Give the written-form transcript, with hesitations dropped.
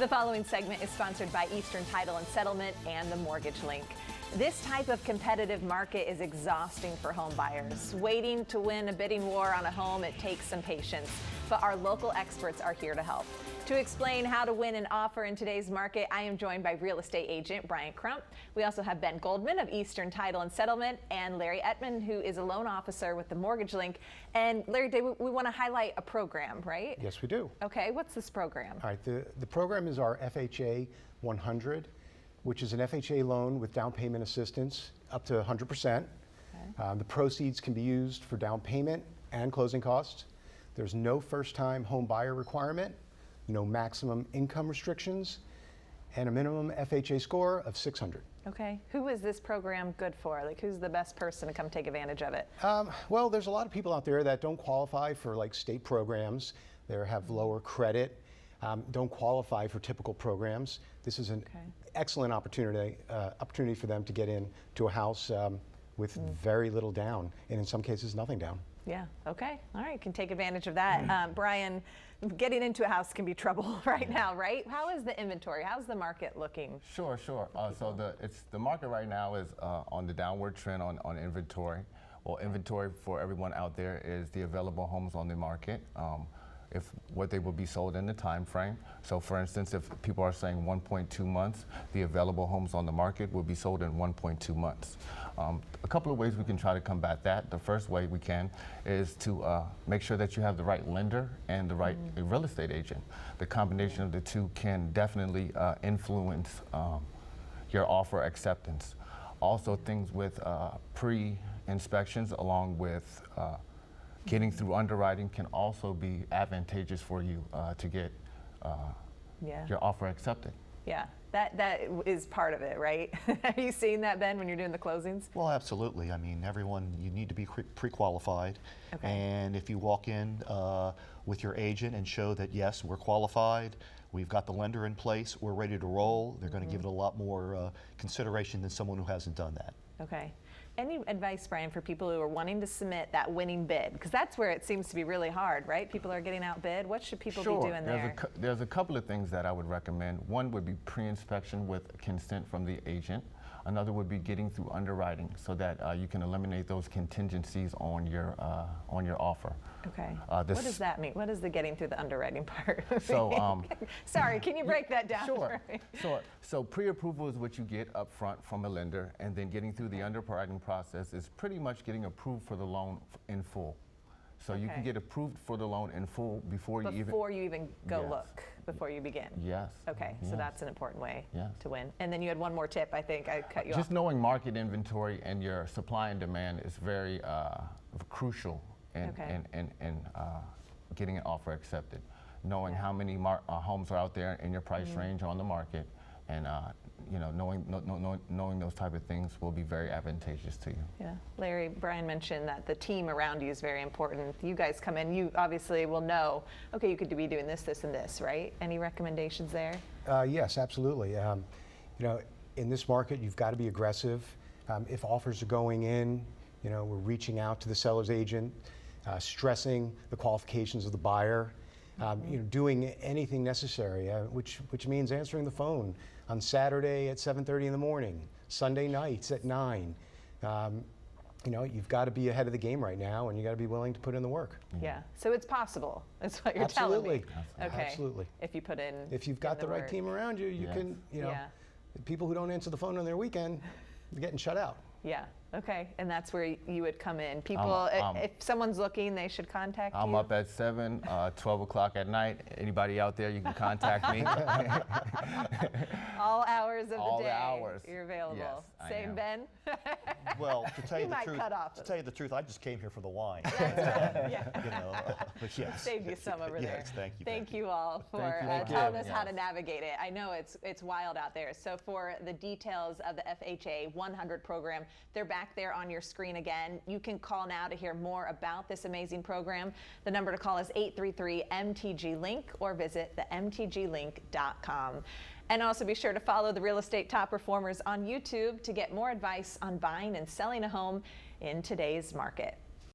The following segment is sponsored by Eastern Title and Settlement and the Mortgage Link. This type of competitive market is exhausting for home buyers. Waiting to win a bidding war on a home, it takes some patience, but our local experts are here to help. To explain how to win an offer in today's market, I am joined by real estate agent Bryant Crump. We also have Ben Goldman of Eastern Title and Settlement and Larry Ettman, who is a loan officer with the Mortgage Link. And Larry, we want to highlight a program, right? Yes, we do. Okay, what's this program? All right, the program is our FHA 100, which is an FHA loan with down payment assistance up to 100%. Okay. The proceeds can be used for down payment and closing costs. There's no first-time home buyer requirement, no maximum income restrictions, and a minimum FHA score of 600. Okay. Who is this program good for? Like, who's the best person to come take advantage of it? Well, there's a lot of people out there that don't qualify for like state programs. They have lower credit, don't qualify for typical programs. This is an excellent opportunity for them to get into a house with very little down, and in some cases, nothing down. Yeah. Okay. All right. Can take advantage of that. Brian, getting into a house can be trouble right now, right? How is the inventory? How's the market looking? Sure. So the market right now is on the downward trend on inventory. Well, inventory for everyone out there is the available homes on the market. If what they will be sold in the time frame. So for instance, if people are saying 1.2 months, the available homes on the market will be sold in 1.2 months. A couple of ways we can try to combat that. The first way we can is to make sure that you have the right lender and the right real estate agent. The combination of the two can definitely influence your offer acceptance. Also things with pre-inspections along with getting through underwriting can also be advantageous for you to get your offer accepted. Yeah, that is part of it, right? Have you seen that, Ben, when you're doing the closings? Well, absolutely. I mean, you need to be pre-qualified. Okay. And if you walk in with your agent and show that, yes, we're qualified, we've got the lender in place, we're ready to roll, they're going to give it a lot more consideration than someone who hasn't done that. Okay. Any advice, Brian, for people who are wanting to submit that winning bid? Because that's where it seems to be really hard, right? People are getting outbid. What should people be doing there? There's a couple of things that I would recommend. One would be pre-inspection with consent from the agent. Another would be getting through underwriting so that you can eliminate those contingencies on your offer. Okay. What does that mean? What is the getting through the underwriting part? So, sorry, can you break that down? Sure. So pre-approval is what you get up front from a lender, and then getting through the underwriting process is pretty much getting approved for the loan in full. So you can get approved for the loan in full before you even go look, before you begin. Yes. Okay, so that's an important way Yes. to win. And then you had one more tip, I think. I cut you off. Just knowing market inventory and your supply and demand is very crucial in getting an offer accepted. Knowing how many homes are out there in your price range on the market, and knowing those type of things will be very advantageous to you. Yeah, Larry, Brian mentioned that the team around you is very important. You guys come in, you obviously will know, okay, you could be doing this, this, and this, right? Any recommendations there? Yes, absolutely. In this market, you've got to be aggressive. If offers are going in, we're reaching out to the seller's agent, stressing the qualifications of the buyer. Doing anything necessary, which means answering the phone on Saturday at 7:30 in the morning, Sunday nights at 9. You've got to be ahead of the game right now, and you got to be willing to put in the work. Yeah, so it's possible. That's what you're telling me. Okay. Absolutely. If you put in. If you've got the right team around you, you can. People who don't answer the phone on their weekend, they're getting shut out. Yeah. Okay, and that's where you would come in. People, if someone's looking, they should contact you? I'm up at 7, 12 o'clock at night. Anybody out there, you can contact me. All hours of the day. All the hours. You're available. Yes, Same, Ben? Well, to tell you the truth, I just came here for the wine. But yes. Saved you some over there. Yes, thank you. Thank you all for telling us how to navigate it. I know it's wild out there. So for the details of the FHA 100 program, they're back there on your screen again. You can call now to hear more about this amazing program. The number to call is 833-MTG-LINK or visit themtglink.com. And also be sure to follow the Real Estate Top Performers on YouTube to get more advice on buying and selling a home in today's market.